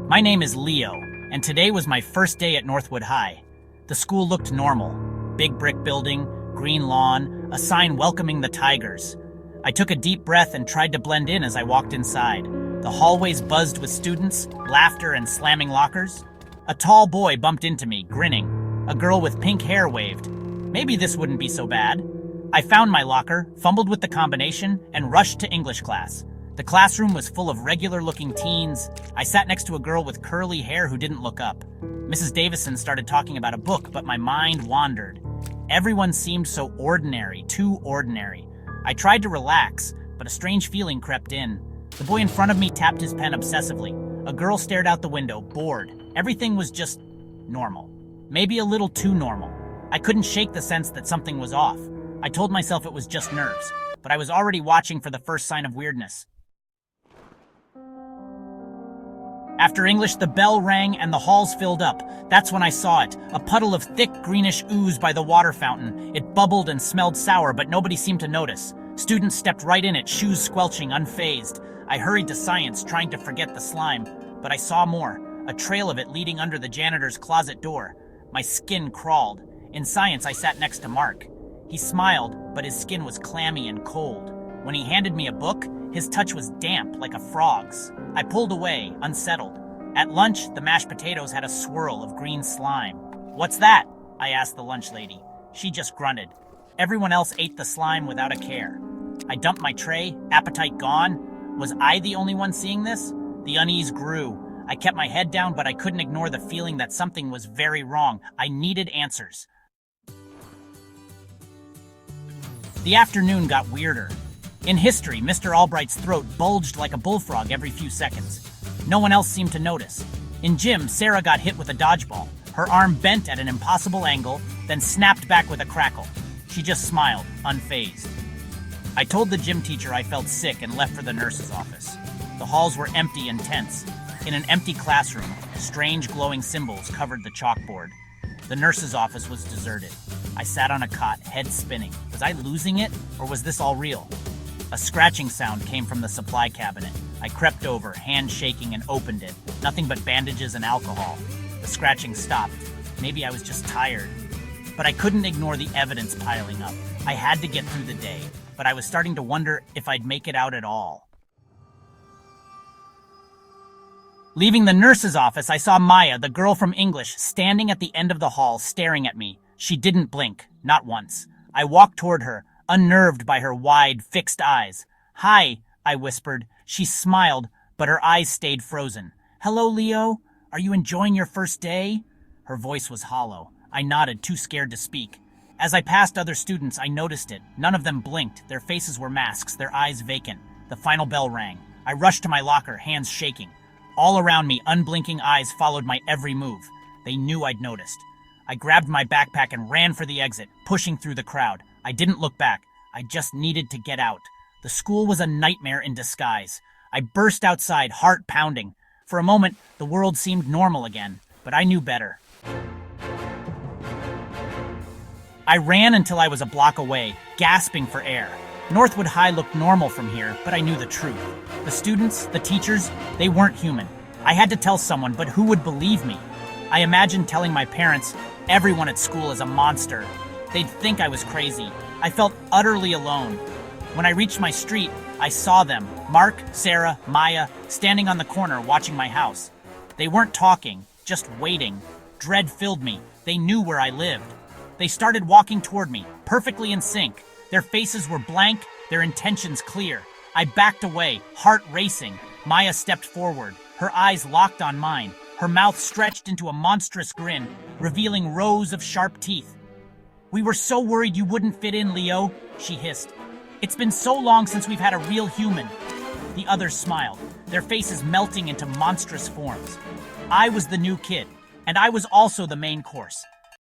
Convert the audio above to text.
My name is Leo, and today was my first day at Northwood High. The school looked normal. Big brick building, green lawn, a sign welcoming the Tigers. I took a deep breath and tried to blend in as I walked inside. The hallways buzzed with students, laughter, and slamming lockers. A tall boy bumped into me, grinning. A girl with pink hair waved. Maybe this wouldn't be so bad. I found my locker, fumbled with the combination, and rushed to English class. The classroom was full of regular-looking teens. I sat next to a girl with curly hair who didn't look up. Mrs. Davison started talking about a book, but my mind wandered. Everyone seemed so ordinary, too ordinary. I tried to relax, but a strange feeling crept in. The boy in front of me tapped his pen obsessively. A girl stared out the window, bored. Everything was just normal. Maybe a little too normal. I couldn't shake the sense that something was off. I told myself it was just nerves, but I was already watching for the first sign of weirdness. After English, the bell rang and the halls filled up. That's when I saw it, a puddle of thick greenish ooze by the water fountain. It bubbled and smelled sour, but nobody seemed to notice. Students stepped right in it, shoes squelching, unfazed. I hurried to science, trying to forget the slime, but I saw more, a trail of it leading under the janitor's closet door. My skin crawled. In science, I sat next to Mark. He smiled, but his skin was clammy and cold. When he handed me a book, his touch was damp, like a frog's. I pulled away, unsettled. At lunch, the mashed potatoes had a swirl of green slime. "What's that?" I asked the lunch lady. She just grunted. Everyone else ate the slime without a care. I dumped my tray, appetite gone. Was I the only one seeing this? The unease grew. I kept my head down, but I couldn't ignore the feeling that something was very wrong. I needed answers. The afternoon got weirder. In history, Mr. Albright's throat bulged like a bullfrog every few seconds. No one else seemed to notice. In gym, Sarah got hit with a dodgeball. Her arm bent at an impossible angle, then snapped back with a crackle. She just smiled, unfazed. I told the gym teacher I felt sick and left for the nurse's office. The halls were empty and tense. In an empty classroom, strange glowing symbols covered the chalkboard. The nurse's office was deserted. I sat on a cot, head spinning. Was I losing it, or was this all real? A scratching sound came from the supply cabinet. I crept over, hand shaking, and opened it. Nothing but bandages and alcohol. The scratching stopped. Maybe I was just tired. But I couldn't ignore the evidence piling up. I had to get through the day, but I was starting to wonder if I'd make it out at all. Leaving the nurse's office, I saw Maya, the girl from English, standing at the end of the hall, staring at me. She didn't blink, not once. I walked toward her, unnerved by her wide, fixed eyes. "Hi," I whispered. She smiled, but her eyes stayed frozen. "Hello, Leo. Are you enjoying your first day?" Her voice was hollow. I nodded, too scared to speak. As I passed other students, I noticed it. None of them blinked. Their faces were masks, their eyes vacant. The final bell rang. I rushed to my locker, hands shaking. All around me, unblinking eyes followed my every move. They knew I'd noticed. I grabbed my backpack and ran for the exit, pushing through the crowd. I didn't look back. I just needed to get out. The school was a nightmare in disguise. I burst outside, heart pounding. For a moment, the world seemed normal again, but I knew better. I ran until I was a block away, gasping for air. Northwood High looked normal from here, but I knew the truth. The students, the teachers, they weren't human. I had to tell someone, but who would believe me? I imagined telling my parents, everyone at school is a monster. They'd think I was crazy. I felt utterly alone. When I reached my street, I saw them, Mark, Sarah, Maya, standing on the corner watching my house. They weren't talking, just waiting. Dread filled me. They knew where I lived. They started walking toward me, perfectly in sync. Their faces were blank, their intentions clear. I backed away, heart racing. Maya stepped forward, her eyes locked on mine, her mouth stretched into a monstrous grin, revealing rows of sharp teeth. "We were so worried you wouldn't fit in, Leo," she hissed. "It's been so long since we've had a real human." The others smiled, their faces melting into monstrous forms. I was the new kid, and I was also the main course.